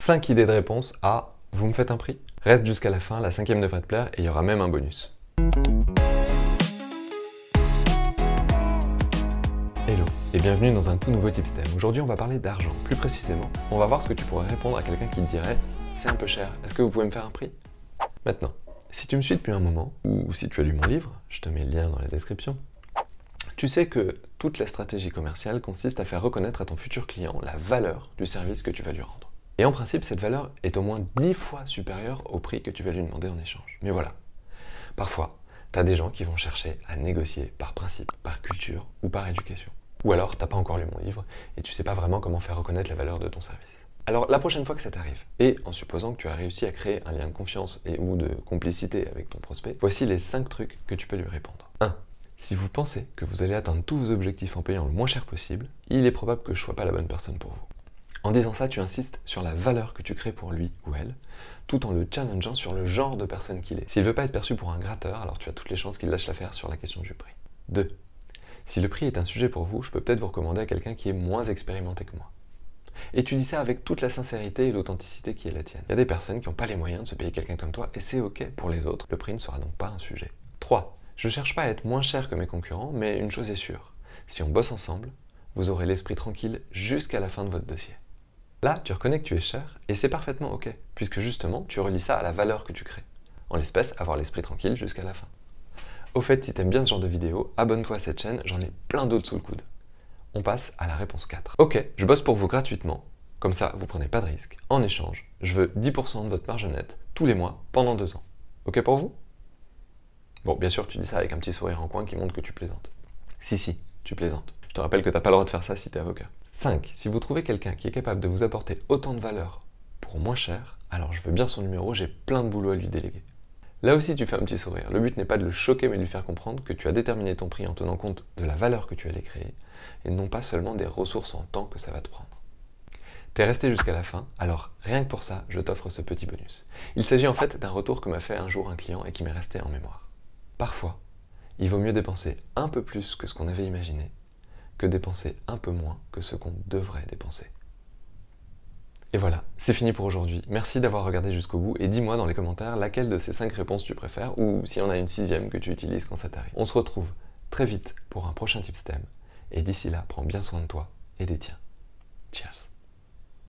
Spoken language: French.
5 idées de réponse à « Vous me faites un prix ?» Reste jusqu'à la fin, la 5e devrait te plaire et il y aura même un bonus. Hello et bienvenue dans un tout nouveau Tipstem. Aujourd'hui on va parler d'argent. Plus précisément, on va voir ce que tu pourrais répondre à quelqu'un qui te dirait « C'est un peu cher, est-ce que vous pouvez me faire un prix ?» Maintenant, si tu me suis depuis un moment, ou si tu as lu mon livre, je te mets le lien dans la description, tu sais que toute la stratégie commerciale consiste à faire reconnaître à ton futur client la valeur du service que tu vas lui rendre. Et en principe, cette valeur est au moins 10 fois supérieure au prix que tu vas lui demander en échange. Mais voilà, parfois, tu as des gens qui vont chercher à négocier par principe, par culture ou par éducation. Ou alors, t'as pas encore lu mon livre et tu sais pas vraiment comment faire reconnaître la valeur de ton service. Alors, la prochaine fois que ça t'arrive, et en supposant que tu as réussi à créer un lien de confiance et ou de complicité avec ton prospect, voici les 5 trucs que tu peux lui répondre. 1. Si vous pensez que vous allez atteindre tous vos objectifs en payant le moins cher possible, il est probable que je ne sois pas la bonne personne pour vous. En disant ça, tu insistes sur la valeur que tu crées pour lui ou elle, tout en le challengeant sur le genre de personne qu'il est. S'il ne veut pas être perçu pour un gratteur, alors tu as toutes les chances qu'il lâche l'affaire sur la question du prix. 2. Si le prix est un sujet pour vous, je peux peut-être vous recommander à quelqu'un qui est moins expérimenté que moi. Et tu dis ça avec toute la sincérité et l'authenticité qui est la tienne. Il y a des personnes qui n'ont pas les moyens de se payer quelqu'un comme toi, et c'est ok pour les autres, le prix ne sera donc pas un sujet. 3. Je ne cherche pas à être moins cher que mes concurrents, mais une chose est sûre, si on bosse ensemble, vous aurez l'esprit tranquille jusqu'à la fin de votre dossier. Là, tu reconnais que tu es cher, et c'est parfaitement ok, puisque justement, tu relis ça à la valeur que tu crées. En l'espèce, avoir l'esprit tranquille jusqu'à la fin. Au fait, si t'aimes bien ce genre de vidéo, abonne-toi à cette chaîne, j'en ai plein d'autres sous le coude. On passe à la réponse 4. Ok, je bosse pour vous gratuitement, comme ça, vous prenez pas de risque. En échange, je veux 10% de votre marge nette, tous les mois, pendant 2 ans. Ok pour vous ? Bon, bien sûr, tu dis ça avec un petit sourire en coin qui montre que tu plaisantes. Si, tu plaisantes. Je te rappelle que t'as pas le droit de faire ça si t'es avocat. 5. Si vous trouvez quelqu'un qui est capable de vous apporter autant de valeur pour moins cher, alors je veux bien son numéro, j'ai plein de boulot à lui déléguer. Là aussi, tu fais un petit sourire. Le but n'est pas de le choquer, mais de lui faire comprendre que tu as déterminé ton prix en tenant compte de la valeur que tu allais créer, et non pas seulement des ressources en temps que ça va te prendre. T'es resté jusqu'à la fin, alors rien que pour ça, je t'offre ce petit bonus. Il s'agit en fait d'un retour que m'a fait un jour un client et qui m'est resté en mémoire. Parfois, il vaut mieux dépenser un peu plus que ce qu'on avait imaginé, que dépenser un peu moins que ce qu'on devrait dépenser. Et voilà, c'est fini pour aujourd'hui. Merci d'avoir regardé jusqu'au bout et dis-moi dans les commentaires laquelle de ces 5 réponses tu préfères ou s'il y en a une 6e que tu utilises quand ça t'arrive. On se retrouve très vite pour un prochain Tipstem et d'ici là, prends bien soin de toi et des tiens. Cheers!